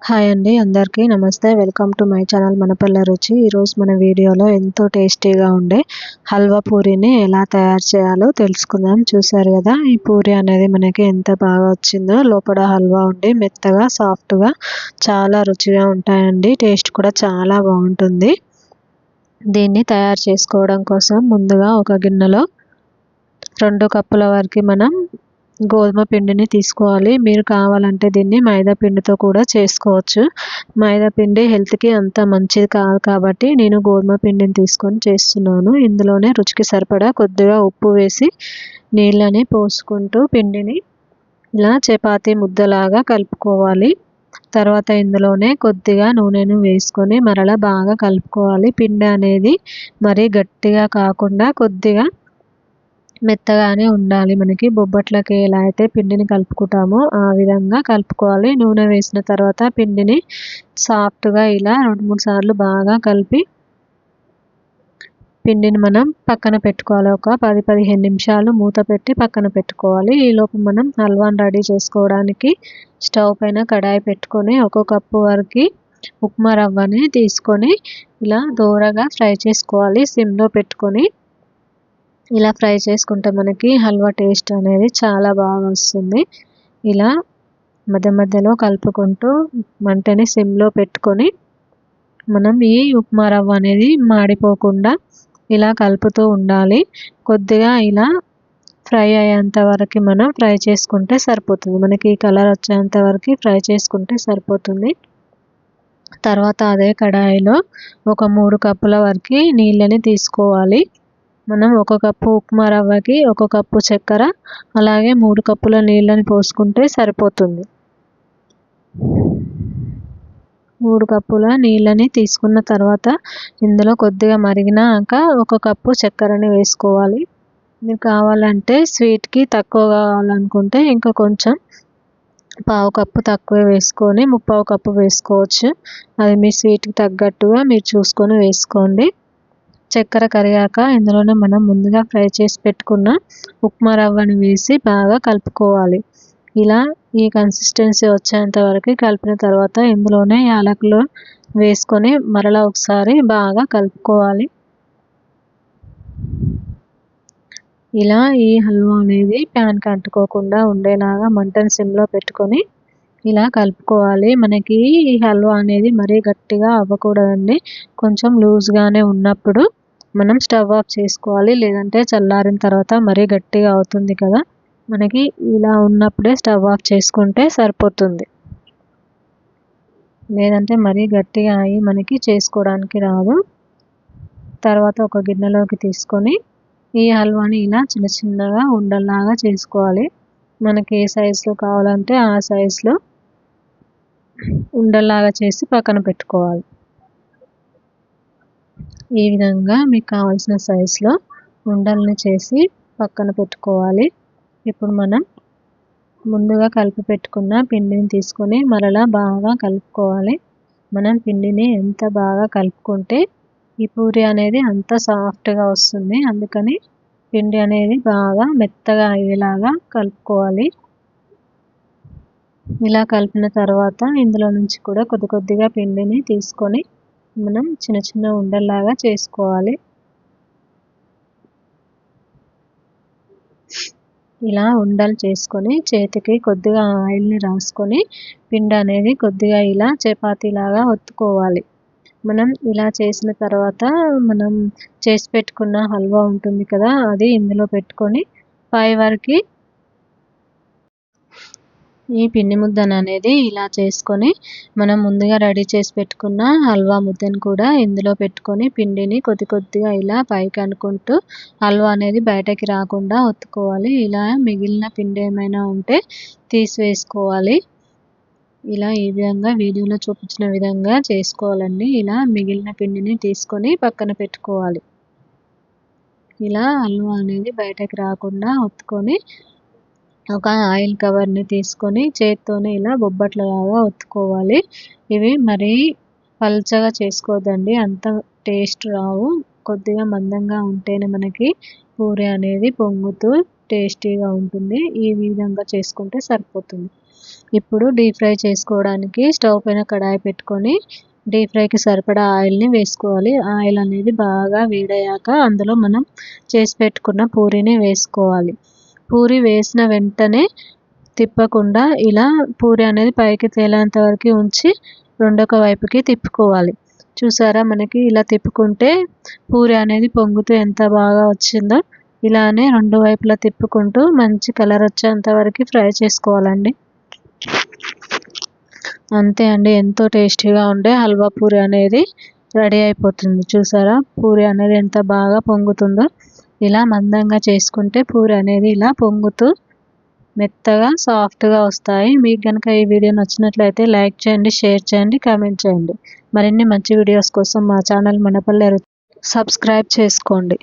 Hi అండి, అందరికీ నమస్తే. వెల్కమ్ టు మై ఛానల్ మనపల్లె రుచి. ఈరోజు మన వీడియోలో ఎంతో టేస్టీగా ఉండే హల్వా పూరీని ఎలా తయారు చేయాలో తెలుసుకుందాం. చూసారు కదా, ఈ పూరి అనేది మనకి ఎంత బాగా వచ్చిందో. లోపల హల్వా ఉండి మెత్తగా సాఫ్ట్గా చాలా రుచిగా ఉంటాయండి. టేస్ట్ కూడా చాలా బాగుంటుంది. దీన్ని తయారు చేసుకోవడం కోసం ముందుగా ఒక గిన్నెలో 2 కప్పుల వరకు మనం గోధుమ పిండిని తీసుకోవాలి. మీరు కావాలంటే దీన్ని మైదా పిండితో కూడా చేసుకోవచ్చు. మైదా పిండి హెల్త్కి అంత మంచిది కాదు కాబట్టి నేను గోధుమ పిండిని తీసుకొని చేస్తున్నాను. ఇందులోనే రుచికి సరిపడా కొద్దిగా ఉప్పు వేసి నీళ్ళని పోసుకుంటూ పిండిని ఇలా చపాతీ ముద్దలాగా కలుపుకోవాలి. తర్వాత ఇందులోనే కొద్దిగా నూనెను వేసుకొని మరలా బాగా కలుపుకోవాలి. పిండి అనేది మరీ గట్టిగా కాకుండా కొద్దిగా మెత్తగానే ఉండాలి. మనకి బొబ్బట్లకి ఎలా అయితే పిండిని కలుపుకుంటామో ఆ విధంగా కలుపుకోవాలి. నూనె వేసిన తర్వాత పిండిని సాఫ్ట్గా ఇలా 2-3 సార్లు బాగా కలిపి పిండిని మనం పక్కన పెట్టుకోవాలి. ఒక 10-15 నిమిషాలు మూత పెట్టి పక్కన పెట్టుకోవాలి. ఈలోపు మనం హల్వాని రెడీ చేసుకోవడానికి స్టవ్ పైన కడాయి పెట్టుకొని 1 కప్పు వరకు ఉప్మా రవ్వని తీసుకొని ఇలా దోరగా ఫ్రై చేసుకోవాలి. సిమ్లో పెట్టుకొని ఇలా ఫ్రై చేసుకుంటే మనకి హల్వా టేస్ట్ అనేది చాలా బాగా వస్తుంది. ఇలా మధ్య మధ్యలో కలుపుకుంటూ మంటని సిమ్లో పెట్టుకొని మనం ఈ ఉప్మా రవ్వ అనేది మాడిపోకుండా ఇలా కలుపుతూ ఉండాలి. కొద్దిగా ఇలా ఫ్రై అయ్యేంత వరకు మనం ఫ్రై చేసుకుంటే సరిపోతుంది. మనకి కలర్ వచ్చేంత వరకు ఫ్రై చేసుకుంటే సరిపోతుంది. తర్వాత అదే కడాయిలో ఒక 3 కప్పుల వరకు నీళ్ళని తీసుకోవాలి. మనం 1 కప్పు ఉప్మా రవ్వకి 1 కప్పు చక్కెర అలాగే 3 కప్పుల నీళ్ళని పోసుకుంటే సరిపోతుంది. 3 కప్పుల నీళ్ళని తీసుకున్న తర్వాత ఇందులో కొద్దిగా మరిగినాక 1 కప్పు చక్కెరని వేసుకోవాలి. మీకు కావాలంటే స్వీట్కి తక్కువ కావాలనుకుంటే ఇంకా కొంచెం 1/2 కప్పు తక్కువే వేసుకొని 3/4 కప్పు వేసుకోవచ్చు. అది మీ స్వీట్కి తగ్గట్టుగా మీరు చూసుకొని వేసుకోండి. చక్కెర కరిగాక ఇందులోనే మనం ముందుగా ఫ్రై చేసి పెట్టుకున్న ఉప్మా రవ్వని వేసి బాగా కలుపుకోవాలి. ఇలా ఈ కన్సిస్టెన్సీ వచ్చేంత వరకు కలిపిన తర్వాత ఇందులోనే యాలకులు వేసుకొని మరలా ఒకసారి బాగా కలుపుకోవాలి. ఇలా ఈ హల్వా అనేది ప్యాన్కి అంటుకోకుండా ఉండేలాగా మంటను సిమ్లో పెట్టుకొని ఇలా కలుపుకోవాలి. మనకి ఈ హల్వా అనేది మరీ గట్టిగా అవ్వకూడదండి. కొంచెం లూజ్గానే ఉన్నప్పుడు మనం స్టవ్ ఆఫ్ చేసుకోవాలి. లేదంటే చల్లారిన తర్వాత మరీ గట్టిగా అవుతుంది కదా. మనకి ఇలా ఉన్నప్పుడే స్టవ్ ఆఫ్ చేసుకుంటే సరిపోతుంది. లేదంటే మరీ గట్టిగా అయ్యి మనకి చేసుకోవడానికి రాదు. తర్వాత ఒక గిన్నెలోకి తీసుకొని ఈ హల్వాని ఇలా చిన్న చిన్నగా ఉండల్లాగా చేసుకోవాలి. మనకి ఏ సైజులో కావాలంటే ఆ సైజులో ఉండల్లాగా చేసి పక్కన పెట్టుకోవాలి. ఈ విధంగా మీకు కావాల్సిన సైజులో ఉండల్ని చేసి పక్కన పెట్టుకోవాలి. ఇప్పుడు మనం ముందుగా కలిపి పెట్టుకున్న పిండిని తీసుకొని మరలా బాగా కలుపుకోవాలి. మనం పిండిని ఎంత బాగా కలుపుకుంటే ఈ పూరి అనేది అంత సాఫ్ట్గా వస్తుంది. అందుకని పిండి అనేది బాగా మెత్తగా అయ్యేలాగా కలుపుకోవాలి. ఇలా కలిపిన తర్వాత ఇందులో నుంచి కూడా కొద్ది కొద్దిగా పిండిని తీసుకొని మనం చిన్న చిన్న ఉండల్లాగా చేసుకోవాలి. ఇలా ఉండలు చేసుకొని చేతికి కొద్దిగా ఆయిల్ని రాసుకొని పిండి అనేది కొద్దిగా ఇలా చపాతీలాగా ఒత్తుకోవాలి. మనం ఇలా చేసిన తర్వాత మనం చేసి పెట్టుకున్న హల్వా ఉంటుంది కదా, అది ఇందులో పెట్టుకొని పై వరకు ఈ పిండి ముద్దను అనేది ఇలా చేసుకొని మనం ముందుగా రెడీ చేసి పెట్టుకున్న హల్వా ముద్దను కూడా ఇందులో పెట్టుకొని పిండిని కొద్ది కొద్దిగా ఇలా పైకి అనుకుంటూ హల్వా అనేది బయటకి రాకుండా ఒత్తుకోవాలి. ఇలా మిగిలిన పిండి ఏమైనా ఉంటే తీసివేసుకోవాలి. ఇలా ఈ విధంగా వీడియోలో చూపించిన విధంగా చేసుకోవాలండి. ఇలా మిగిలిన పిండిని తీసుకొని పక్కన పెట్టుకోవాలి. ఇలా హల్వా అనేది బయటకి రాకుండా ఒత్తుకొని ఒక ఆయిల్ కవర్ని తీసుకొని చేత్తోనే ఇలా బొబ్బట్లలాగా ఒత్తుకోవాలి. ఇవి మరీ పల్చగా చేసుకోవద్దండి, అంత టేస్ట్ రావు. కొద్దిగా మందంగా ఉంటేనే మనకి పూరి అనేది పొంగుతూ టేస్టీగా ఉంటుంది. ఈ విధంగా చేసుకుంటే సరిపోతుంది. ఇప్పుడు డీప్ ఫ్రై చేసుకోవడానికి స్టవ్ పైన కడాయి పెట్టుకొని డీప్ ఫ్రైకి సరిపడా ఆయిల్ని వేసుకోవాలి. ఆయిల్ అనేది బాగా వేడయ్యాక అందులో మనం చేసి పెట్టుకున్న పూరీని వేసుకోవాలి. పూరి వేసిన వెంటనే తిప్పకుండా ఇలా పూరి అనేది పైకి తేలేంత వరకు ఉంచి రెండొక వైపుకి తిప్పుకోవాలి. చూసారా, మనకి ఇలా తిప్పుకుంటే పూరి అనేది పొంగుతూ ఎంత బాగా వచ్చిందో. ఇలానే రెండు వైపులా తిప్పుకుంటూ మంచి కలర్ వచ్చేంత వరకు ఫ్రై చేసుకోవాలండి. అంతే అండి, ఎంతో టేస్టీగా ఉండే హల్వా పూరి అనేది రెడీ అయిపోతుంది. చూసారా, పూరి అనేది ఎంత బాగా పొంగుతుందో. ఇలా మందంగా చేసుకుంటే పూరి అనేది ఇలా పొంగుతూ మెత్తగా సాఫ్ట్గా వస్తాయి. మీకు కనుక ఈ వీడియో నచ్చినట్లయితే లైక్ చేయండి, షేర్ చేయండి, కామెంట్ చేయండి. మరిన్ని మంచి వీడియోస్ కోసం మా ఛానల్ మనపల్లె రుచి సబ్స్క్రైబ్ చేసుకోండి.